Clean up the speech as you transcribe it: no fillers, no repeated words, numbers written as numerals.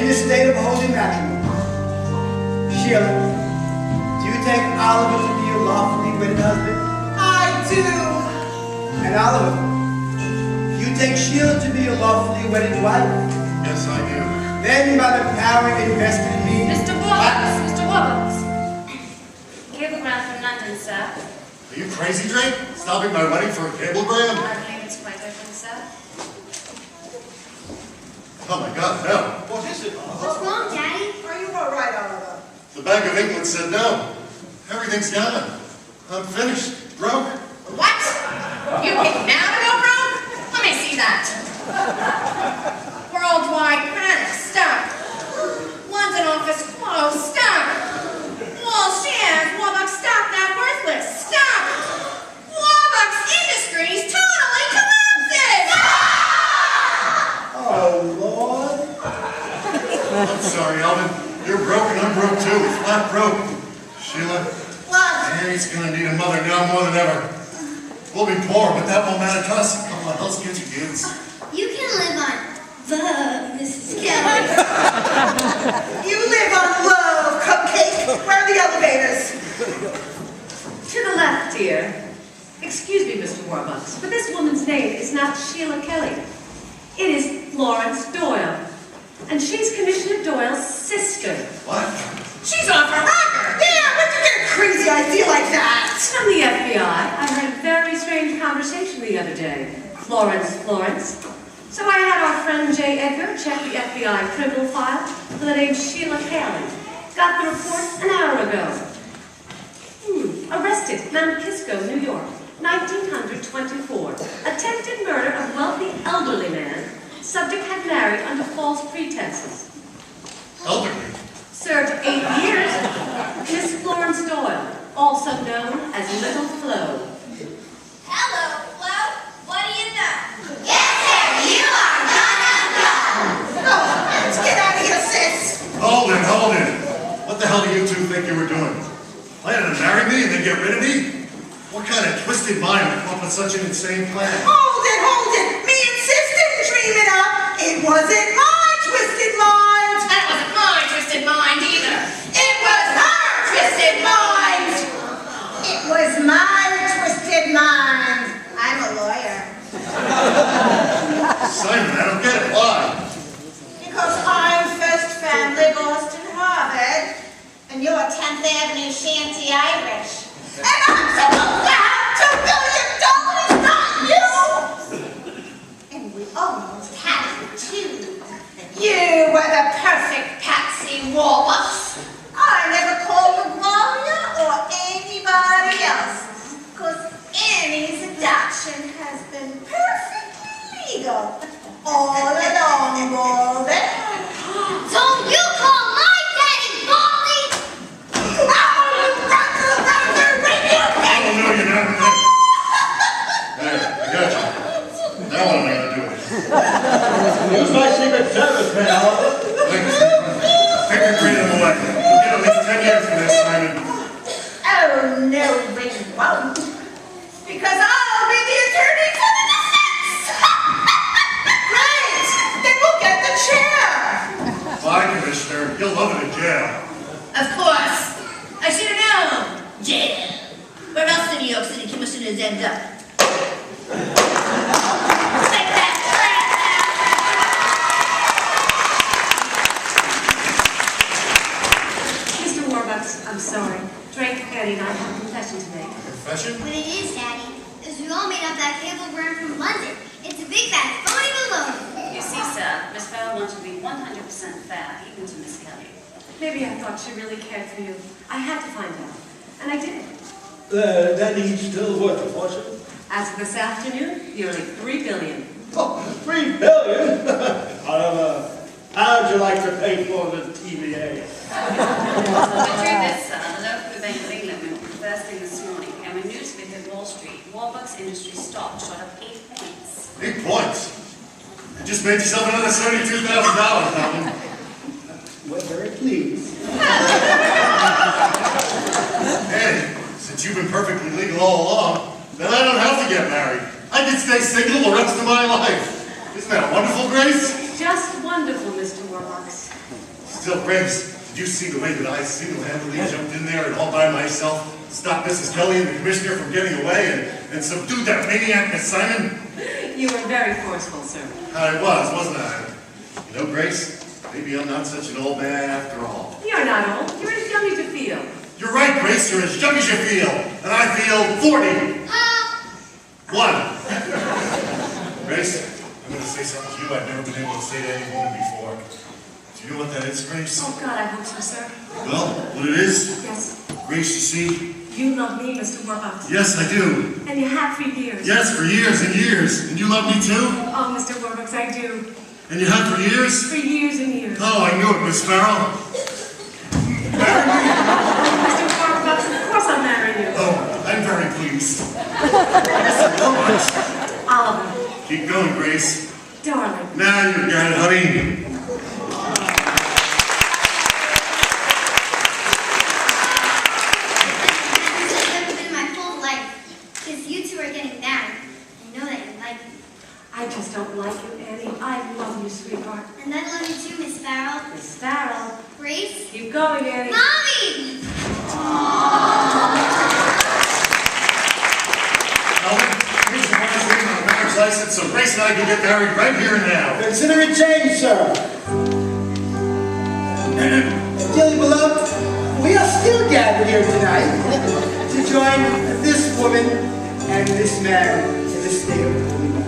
in the state of holy matrimony. Sheila, do you take Oliver to be your lawfully wedded husband? I do. And Oliver, do you take Sheila to be your lawfully wedded wife? Yes, I do. Then by the power invested in me... Mr. Warbucks. Cablegram from London, sir. Are you crazy, Drake? Stopping my wedding for a cablegram? I believe it's quite open, sir. Oh my God, no. What is it, Oliver? What's wrong, Daddy? Are you all right, Oliver? The Bank of England said no. Everything's gone. I'm finished. Broke. What? You pick now to go broke? Let me see that. Worldwide credit, stuck. London office closed, stuck. Wall shares, Warbucks stock now worthless, stuck. Warbucks Industries totally collapses! Oh, Lord. I'm sorry, Alvin. You're broke and I'm broke too. Flat broke. Sheila, What? Annie's gonna need a mother now more than ever. We'll be poor, but that won't matter to us. Come on, let's get you kids. You can live on the Mrs. Kelly. You live on love, cupcake. Where are the elevators? To the left, dear. Excuse me, Mr. Warbucks, but this woman's name is not Sheila Kelly. It is Florence Doyle. And she's Commissioner Doyle's sister. What? She's off her rocker! Yeah, where'd you get a crazy idea like that? From the FBI, I had a very strange conversation the other day. Florence. So I had our friend J. Edgar check the FBI criminal file for the name Sheila Kelly. Got the report an hour ago. Arrested, Mount Kisco, New York, 1924. Attempted murder of wealthy elderly man. Subject had married under false pretenses. Elderly. Served 8 years. Miss Florence Doyle, also known as Little Flo. Hello, Flo. What do you know? Yes, sir. You are gonna go. Oh, let's get out of here, sis. Hold it. What the hell do you two think you were doing? Planning to marry me and then get rid of me? What kind of twisted mind would come up with such an insane plan? Hold it. Me and sis didn't dream it up. It wasn't my twisted mind. That wasn't my twisted mind either. It was her twisted mind. It was my twisted mind. I'm a lawyer. Simon, I don't get it. Why? Because I'm first family Boston Harvard, and you're 10th Avenue Shanty Irish. And I'm supposed to have $2 billion, not you! And we almost had it too. You were the perfect Patsy Warbucks. I never called the Gloria or anybody else, because Annie's adoption has been perfectly legal all along, Baldy. Don't you call my daddy Baldy! Oh, no, you're not. There, I got you. Now what am I going to do with it? Use my secret service, man, Oliver. Thanks. Pick your freedom away. You'll get at least 10 years for this, Simon. Oh, no, we won't. Because I'll be the attorney for the defense! Great! Then we'll get the chair! Bye, Commissioner. You'll love it in jail. Of course. I should have known. Jail. Where else do New York City commissioners end up? Take that Mr. Warbucks, I'm sorry. Drake, Annie, and I have a confession to make. Confession? What it is, Daddy, is we all made up that cablegram from London. It's a big fat phony balloon. You see, sir, Miss Farrell wants to be 100% fair, even to Miss Kelly. Maybe I thought she really cared for you. I had to find out. And I did. That he's still worth a fortune. As of this afternoon, nearly $3 billion. Oh, $3 billion? Oliver, how'd you like to pay for the TVA? The truth is, sir, the local Bank of England went first thing this morning, and when news hit Wall Street, Warbucks Industries stock shot up 8 points. 8 points? You just made yourself another $72,000, Alvin. We're very pleased. Hey, since you've been perfectly legal all along, then I don't have to get married. I can stay single the rest of my life. Isn't that wonderful, Grace? Just wonderful, Mr. Warbucks. Still, Grace, did you see the way that I single-handedly jumped in there and all by myself, stopped Mrs. Kelly and the commissioner from getting away and subdued that maniac, Miss Simon? You were very forceful, sir. I was, wasn't I? You know, Grace, maybe I'm not such an old man after all. You're not old. You're as young as you feel. You're right, Grace, you're as young as you feel, and I feel 40. One. Grace, I'm going to say something to you I've never been able to say to any woman before. Do you know what that is, Grace? Oh, God, I hope so, sir. Well, what it is? Yes. Grace, you see? You love me, Mr. Warbucks. Yes, I do. And you have for years. Yes, for years and years. And you love me too? Oh, Mr. Warbucks, I do. And you have for years? For years and years. Oh, I knew it, Miss Farrell. Mr. Warbucks, of course I'll marry you. Oh, I'm very pleased. Mr. Warbucks. Oliver. Keep going, Grace. Darling. Now you got it, honey. I just don't like you, Annie. I love you, sweetheart. And I love you too, Miss Farrell. Miss Farrell. Grace? Keep going, Annie. Mommy! Ellen, here's the last ring on the marriage license so Grace and I can get married right here and now. Consider it changed, sir. Dearly beloved, we are still gathered here tonight to join this woman and this man in this state of holiness.